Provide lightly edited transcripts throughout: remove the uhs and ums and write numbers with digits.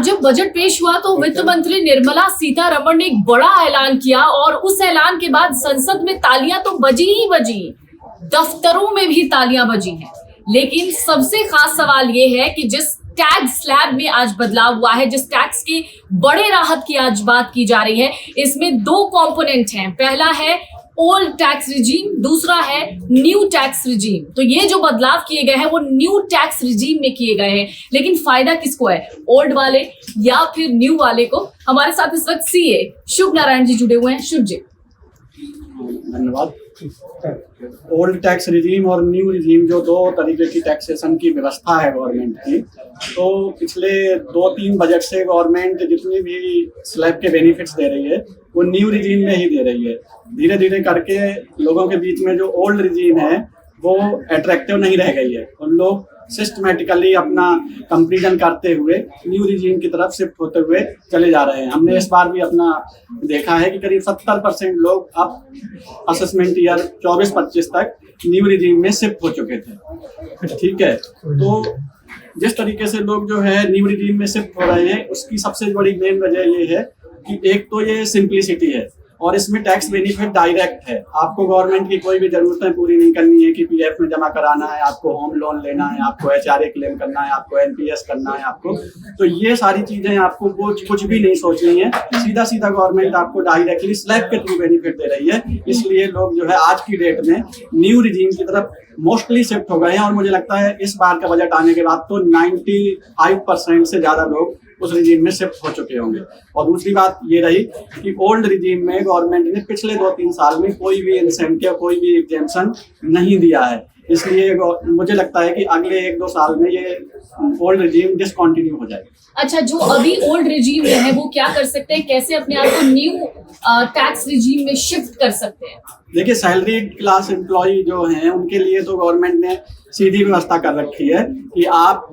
आज जब बजट पेश हुआ तो वित्त मंत्री निर्मला सीतारमण ने एक बड़ा ऐलान किया और उस ऐलान के बाद संसद में तालियां तो बजी ही बजी, दफ्तरों में भी तालियां बजी हैं। लेकिन सबसे खास सवाल ये है कि जिस टैक्स स्लैब में आज बदलाव हुआ है, जिस टैक्स की बड़े राहत की आज बात की जा रही है, इसमें दो कंपोनेंट हैं। पहला है ओल्ड टैक्स रिजीम, दूसरा है न्यू टैक्स रिजीम। तो ये जो बदलाव किए गए हैं वो न्यू टैक्स रिजीम में किए गए हैं। लेकिन फायदा किसको है, ओल्ड वाले या फिर न्यू वाले को? हमारे साथ इस वक्त सीए शुभ नारायण जी जुड़े हुए हैं। शुभ जी, धन्यवाद। ओल्ड टैक्स रिजीम और न्यू रिजीम जो दो तरीके की टैक्सेशन की व्यवस्था है गवर्नमेंट की, तो पिछले 2-3 बजट से गवर्नमेंट जितनी भी स्लैब के बेनिफिट्स दे रही है वो न्यू रिजीम में ही दे रही है। धीरे धीरे करके लोगों के बीच में जो ओल्ड रिजीम है वो अट्रैक्टिव नहीं रह गई है। उन लोग सिस्टमेटिकली अपना कंपैरिजन करते हुए न्यू रिजीम की तरफ शिफ्ट होते हुए चले जा रहे हैं। हमने इस बार भी अपना देखा है कि करीब 70% लोग अब असेसमेंट ईयर 24-25 तक न्यू रिजीम में शिफ्ट हो चुके थे। ठीक है, तो जिस तरीके से लोग जो है न्यू रिजीम में शिफ्ट हो रहे हैं उसकी सबसे बड़ी मेन वजह ये है कि एक तो ये सिंप्लिसिटी है और इसमें टैक्स बेनिफिट डायरेक्ट है। आपको गवर्नमेंट की कोई भी जरूरतें पूरी नहीं करनी है कि पीएफ में जमा कराना है, आपको होम लोन लेना है, आपको एचआरए क्लेम करना है, आपको एनपीएस करना है, आपको तो ये सारी चीजें आपको कुछ भी नहीं सोचनी है। सीधा सीधा गवर्नमेंट आपको डायरेक्टली स्लैब के थ्रू बेनिफिट दे रही है। इसलिए लोग जो है आज की डेट में न्यू रिजीम की तरफ मोस्टली शिफ्ट हो गए हैं और मुझे लगता है इस बार का बजट आने के बाद तो 95% से ज्यादा लोग उस रिजीम में शिफ्ट हो चुके होंगे। और दूसरी बात ये रही कि ओल्ड रिजीम में गवर्नमेंट ने पिछले 2-3 साल में कोई भी इंसेंटिव, कोई भी एग्जेम्पशन नहीं दिया है। इसलिए मुझे लगता है कि अगले 1-2 साल में ये ओल्ड रिजीम डिसकंटिन्यू हो जाएगा। अच्छा, जो अभी ओल्ड रिजीम में है वो क्या कर सकते हैं, कैसे अपने आप को न्यू टैक्स रिजीम में शिफ्ट कर सकते हैं? देखिए, सैलरीड क्लास एम्प्लॉय जो हैं उनके लिए तो गवर्नमेंट ने सीधी व्यवस्था कर रखी है कि आप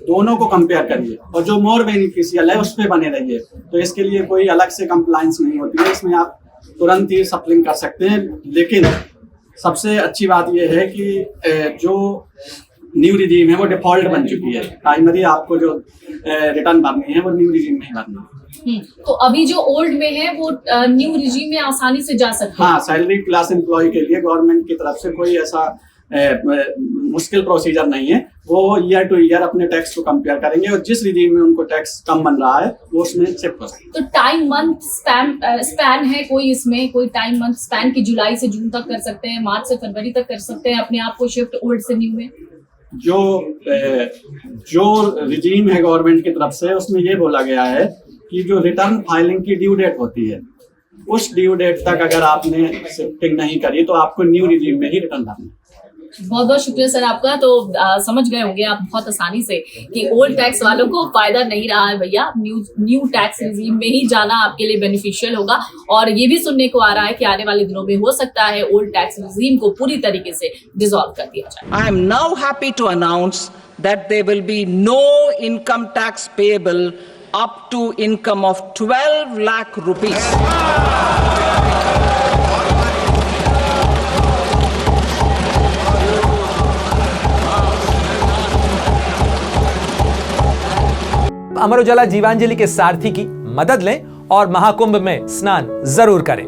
दोनों को कंपेयर करिए और जो मोर बेनिफिशियल है उस पे बने रहिए। तो इसके लिए कोई अलग से कंप्लायंस नहीं होती है, इसमें आप तुरंत ही सप्लिंग कर सकते हैं। लेकिन सबसे अच्छी बात यह है कि जो न्यू रिजीम है वो डिफॉल्ट बन चुकी है। प्राइमरी आपको जो रिटर्न भरनी है वो न्यू रिजीम में ही भरनी है। तो अभी जो ओल्ड में है वो न्यू रिजीम में आसानी से जा सकते हैं। हाँ, सैलरी क्लास एम्प्लॉय के लिए गवर्नमेंट की तरफ से कोई ऐसा मुश्किल प्रोसीजर नहीं है। वो ईयर टू ईयर अपने टैक्स को कंपेयर करेंगे और जिस रिजीम में उनको टैक्स कम बन रहा है वो उसमें शिफ्ट हो सकते हैं। तो टाइम मंथ स्पैन है कोई, इसमें कोई टाइम मंथ स्पैन की जुलाई से जून तक कर सकते हैं, मार्च से फरवरी तक कर सकते हैं अपने आप को शिफ्ट ओल्ड से न्यू में? जो रिजीम है गवर्नमेंट की तरफ से उसमें ये बोला गया है कि जो रिटर्न फाइलिंग की ड्यू डेट होती है उस ड्यू डेट तक अगर आपने शिफ्टिंग नहीं करी तो आपको न्यू रिजीम में ही रिटर्न भरना है। बहुत बहुत शुक्रिया सर आपका। तो समझ गए होंगे आप बहुत आसानी से कि ओल्ड टैक्स वालों को फायदा नहीं रहा है भैया, न्यू टैक्स रिजीम में ही जाना आपके लिए बेनिफिशियल होगा। और ये भी सुनने को आ रहा है कि आने वाले दिनों में हो सकता है ओल्ड टैक्स रिजीम को पूरी तरीके से डिसॉल्व कर दिया जाए। I am now happy to announce that there will be no income tax payable up to income of 12 lakh rupees. Amar Ujala Jeevanjali के सारथी की मदद लें और महाकुंभ में स्नान जरूर करें।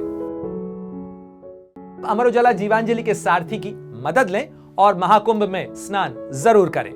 अमर उजाला जीवांजलि के सारथी की मदद लें और महाकुंभ में स्नान जरूर करें।